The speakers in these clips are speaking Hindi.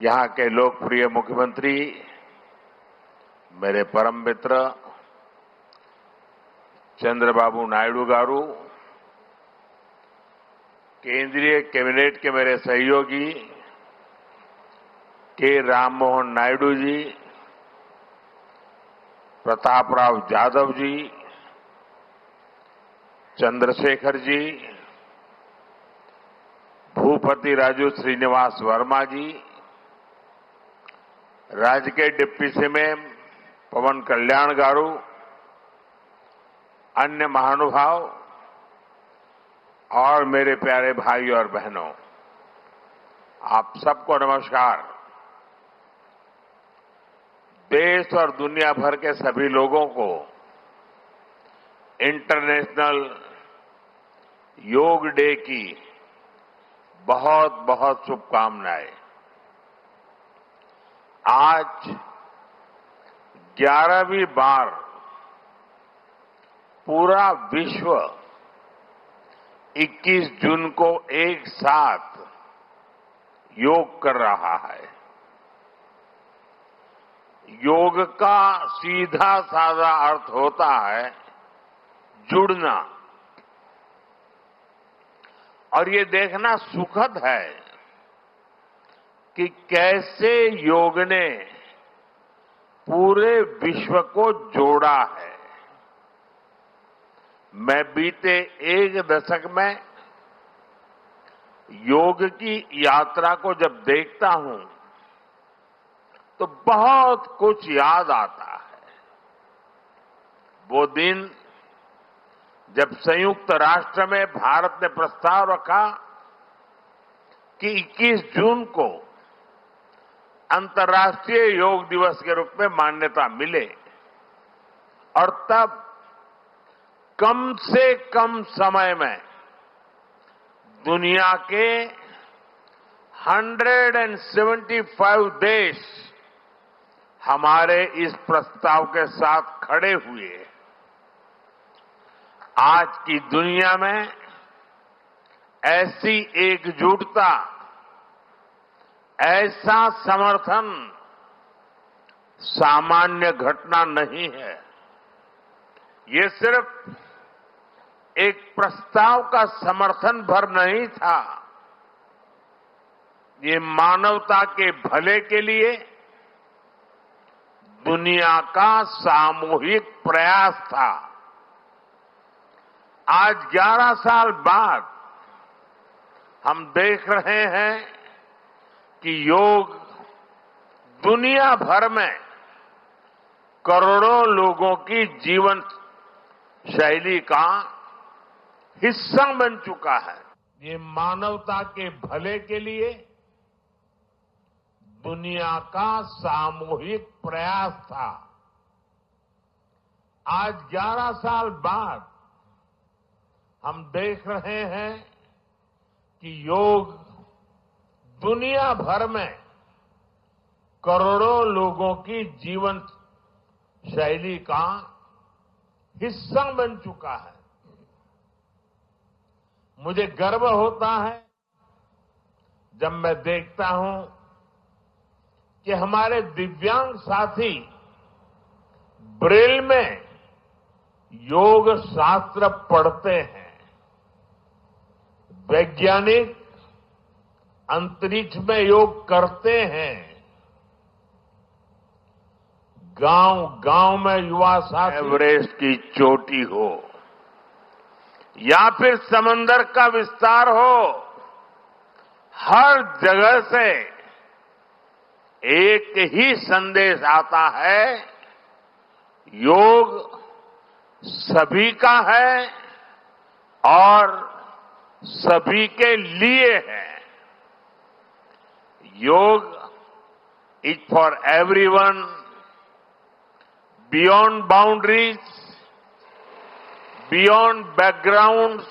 यहाँ के लोकप्रिय मुख्यमंत्री मेरे परम मित्र चंद्रबाबू नायडू गारू, केंद्रीय कैबिनेट के मेरे सहयोगी के राम मोहन नायडू जी, प्रताप राव जाधव जी, चंद्रशेखर जी, भूपति राजू श्रीनिवास वर्मा जी, राज्य के डिप्टी सीएम पवन कल्याण गारू, अन्य महानुभाव और मेरे प्यारे भाई और बहनों, आप सबको नमस्कार। देश और दुनिया भर के सभी लोगों को इंटरनेशनल योग डे की बहुत बहुत शुभकामनाएं। आज 11वीं बार पूरा विश्व 21 जून को एक साथ योग कर रहा है। योग का सीधा साधा अर्थ होता है जुड़ना, और ये देखना सुखद है कि कैसे योग ने पूरे विश्व को जोड़ा है। मैं बीते एक दशक में योग की यात्रा को जब देखता हूं तो बहुत कुछ याद आता है। वो दिन जब संयुक्त राष्ट्र में भारत ने प्रस्ताव रखा कि 21 जून को अंतर्राष्ट्रीय योग दिवस के रूप में मान्यता मिले, और तब कम से कम समय में दुनिया के 175 देश हमारे इस प्रस्ताव के साथ खड़े हुए। आज की दुनिया में ऐसी एकजुटता, ऐसा समर्थन सामान्य घटना नहीं है। ये सिर्फ एक प्रस्ताव का समर्थन भर नहीं था, ये मानवता के भले के लिए दुनिया का सामूहिक प्रयास था। आज 11 साल बाद हम देख रहे हैं कि योग दुनिया भर में करोड़ों लोगों की जीवन शैली का हिस्सा बन चुका है। ये मानवता के भले के लिए दुनिया का सामूहिक प्रयास था। आज 11 साल बाद हम देख रहे हैं कि योग दुनिया भर में करोड़ों लोगों की जीवन शैली का हिस्सा बन चुका है। मुझे गर्व होता है जब मैं देखता हूं कि हमारे दिव्यांग साथी ब्रेल में योग शास्त्र पढ़ते हैं। वैज्ञानिक अंतरिक्ष में योग करते हैं। गांव-गांव में युवा साथी एवरेस्ट की चोटी हो या फिर समंदर का विस्तार हो, हर जगह से एक ही संदेश आता है, योग सभी का है और सभी के लिए है। Yoga is for everyone, beyond boundaries, beyond backgrounds,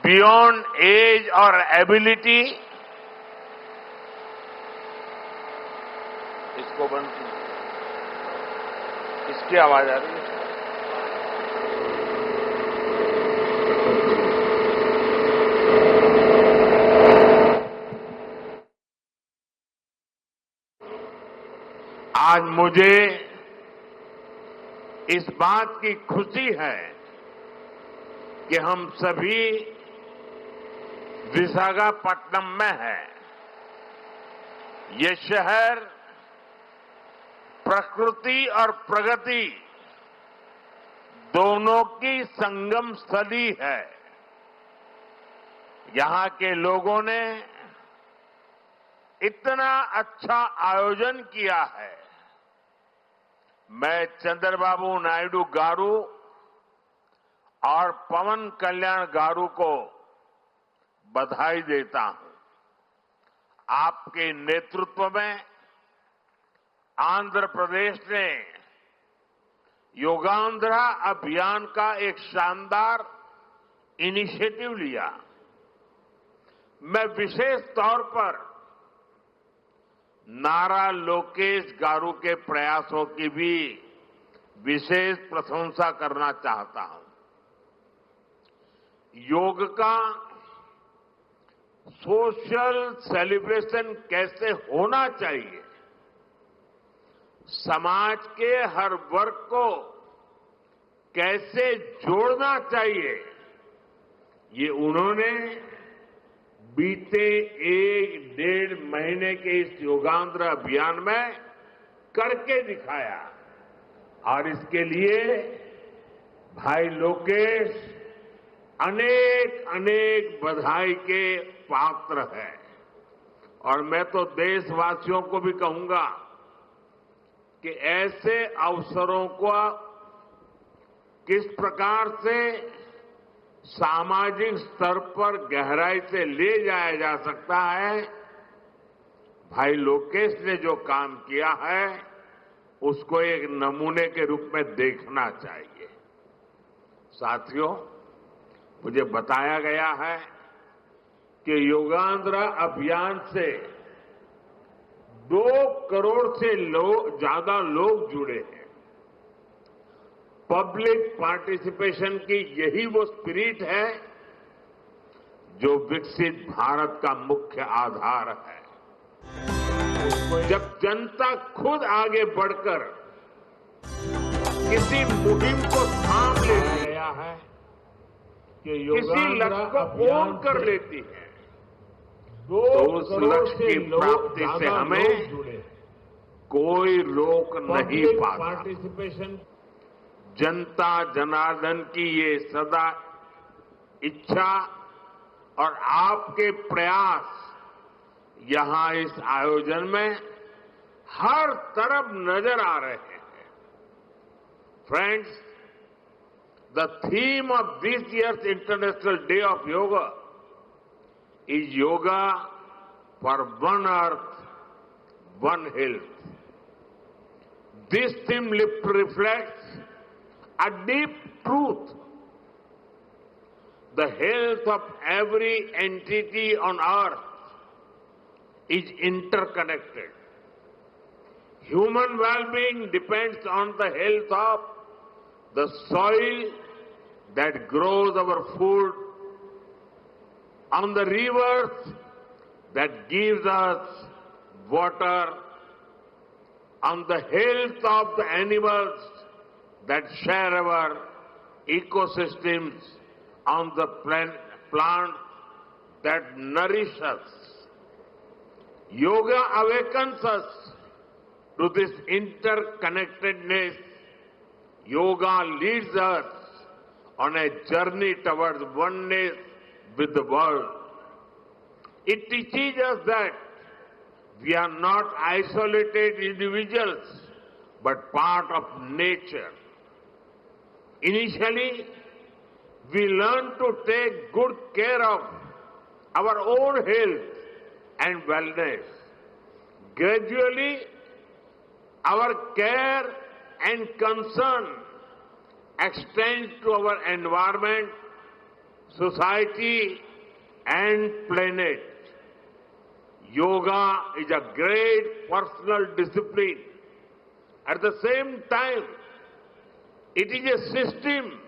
beyond age और एबिलिटी। इसको बंद कीजिए, इसकी आवाज आ रही है। आज मुझे इस बात की खुशी है कि हम सभी विशाखापट्टनम में हैं। ये शहर प्रकृति और प्रगति दोनों की संगम स्थली है। यहां के लोगों ने इतना अच्छा आयोजन किया है। मैं चंद्रबाबू नायडू गारू और पवन कल्याण गारू को बधाई देता हूं। आपके नेतृत्व में आंध्र प्रदेश ने योगांध्रा अभियान का एक शानदार इनिशिएटिव लिया। मैं विशेष तौर पर नारा लोकेश गारू के प्रयासों की भी विशेष प्रशंसा करना चाहता हूं। योग का सोशल सेलिब्रेशन कैसे होना चाहिए, समाज के हर वर्ग को कैसे जोड़ना चाहिए, ये उन्होंने बीते 1-1.5 महीने के इस योगांध्र अभियान में करके दिखाया। और इसके लिए भाई लोकेश अनेक अनेक बधाई के पात्र है। और मैं तो देशवासियों को भी कहूंगा कि ऐसे अवसरों को किस प्रकार से सामाजिक स्तर पर गहराई से ले जाया जा सकता है, भाई लोकेश ने जो काम किया है उसको एक नमूने के रूप में देखना चाहिए। साथियों, मुझे बताया गया है कि योगांध्र अभियान से 2 करोड़ से ज्यादा लोग जुड़े हैं। पब्लिक पार्टिसिपेशन की यही वो स्पिरिट है जो विकसित भारत का मुख्य आधार है। जब जनता खुद आगे बढ़कर किसी मुहिम को थाम लेती है, किसी लक्ष्य को ओन कर लेती है, तो उस लक्ष्य की प्राप्ति से हमें कोई रोक नहीं पाता। पार्टिसिपेशन जनता जनार्दन की ये सदा इच्छा और आपके प्रयास यहां इस आयोजन में हर तरफ नजर आ रहे हैं। Friends, the theme of this year's International Day of Yoga is Yoga for One Earth, One Health. This theme reflects a deep truth. The health of every entity on earth is interconnected. Human well-being depends on the health of the soil that grows our food, on the rivers that gives us water, on the health of the animals that share our ecosystems, on the plants that nourish us. Yoga awakens us to this interconnectedness. Yoga leads us on a journey towards oneness with the world. It teaches us that we are not isolated individuals, but part of nature. Initially, we learn to take good care of our own health and wellness. Gradually, our care and concern extends to our environment, society, and planet. Yoga is a great personal discipline. At the same time, it is a system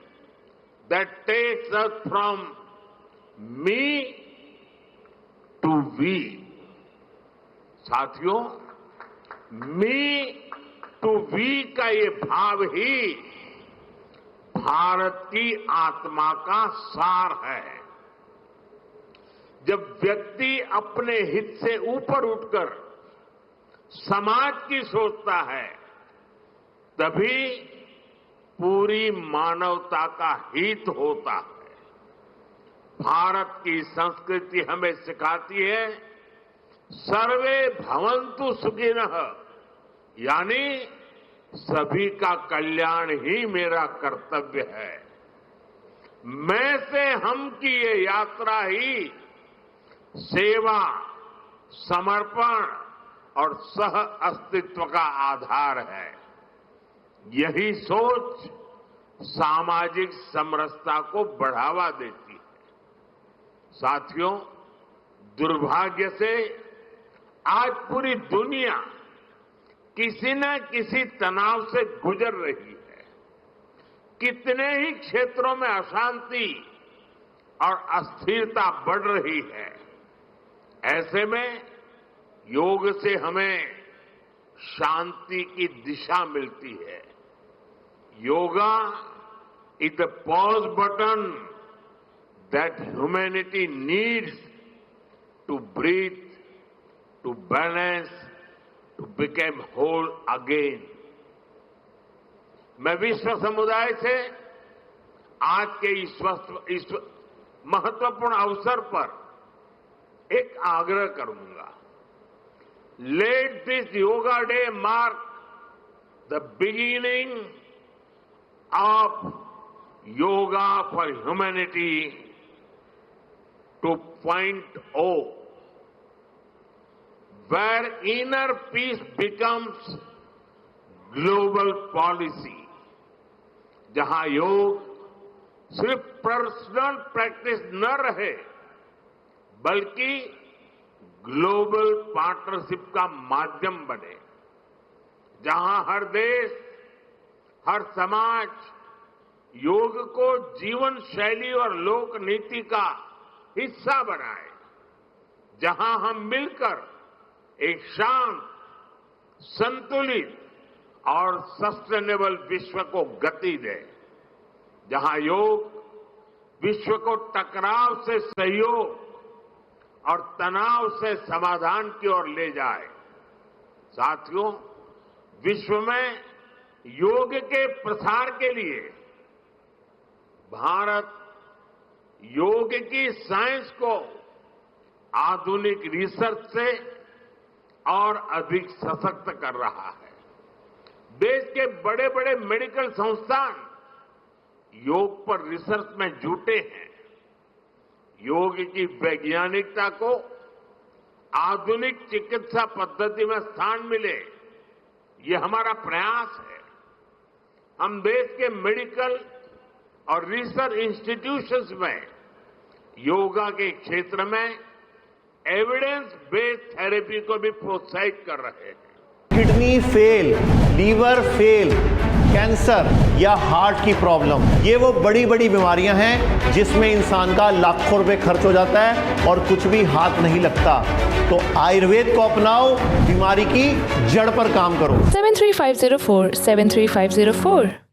that takes us from me to we. साथियों, me टू वी का ये भाव ही भारत की आत्मा का सार है। जब व्यक्ति अपने हित से ऊपर उठकर समाज की सोचता है, तभी पूरी मानवता का हित होता है। भारत की संस्कृति हमें सिखाती है सर्वे भवन्तु सुखिनः, यानी सभी का कल्याण ही मेरा कर्तव्य है। मैं से हम की ये यात्रा ही सेवा, समर्पण और सह अस्तित्व का आधार है। यही सोच सामाजिक समरसता को बढ़ावा देती है। साथियों, दुर्भाग्य से आज पूरी दुनिया किसी न किसी तनाव से गुजर रही है। कितने ही क्षेत्रों में अशांति और अस्थिरता बढ़ रही है। ऐसे में योग से हमें शांति की दिशा मिलती है। Yoga is the pause button that humanity needs to breathe, to balance, to become whole again. मैं विश्व समुदाय से आज के इस महत्वपूर्ण अवसर पर एक आग्रह करूंगा। Let this yoga day mark the beginning of yoga for humanity 2.0, where inner peace becomes global policy, जहां योग सिर्फ पर्सनल प्रैक्टिस न रहे बल्कि ग्लोबल पार्टनरशिप का माध्यम बने, जहां हर देश, हर समाज योग को जीवन शैली और लोक नीति का हिस्सा बनाए, जहां हम मिलकर एक शांत, संतुलित और सस्टेनेबल विश्व को गति दें, जहां योग विश्व को टकराव से सहयोग और तनाव से समाधान की ओर ले जाए। साथियों, विश्व में योग के प्रसार के लिए भारत योग की साइंस को आधुनिक रिसर्च से और अधिक सशक्त कर रहा है। देश के बड़े बड़े मेडिकल संस्थान योग पर रिसर्च में जुटे हैं। योग की वैज्ञानिकता को आधुनिक चिकित्सा पद्धति में स्थान मिले, ये हमारा प्रयास है। हम देश के मेडिकल और रिसर्च इंस्टीट्यूशंस में योगा के क्षेत्र में एविडेंस बेस्ड थेरेपी को भी प्रोत्साहित कर रहे हैं। Kidney fail, liver fail, cancer या हार्ट की प्रॉब्लम, ये वो बड़ी बड़ी बीमारियां हैं जिसमें इंसान का लाखों रुपए खर्च हो जाता है और कुछ भी हाथ नहीं लगता। तो आयुर्वेद को अपनाओ, बीमारी की जड़ पर काम करो। 73504 73504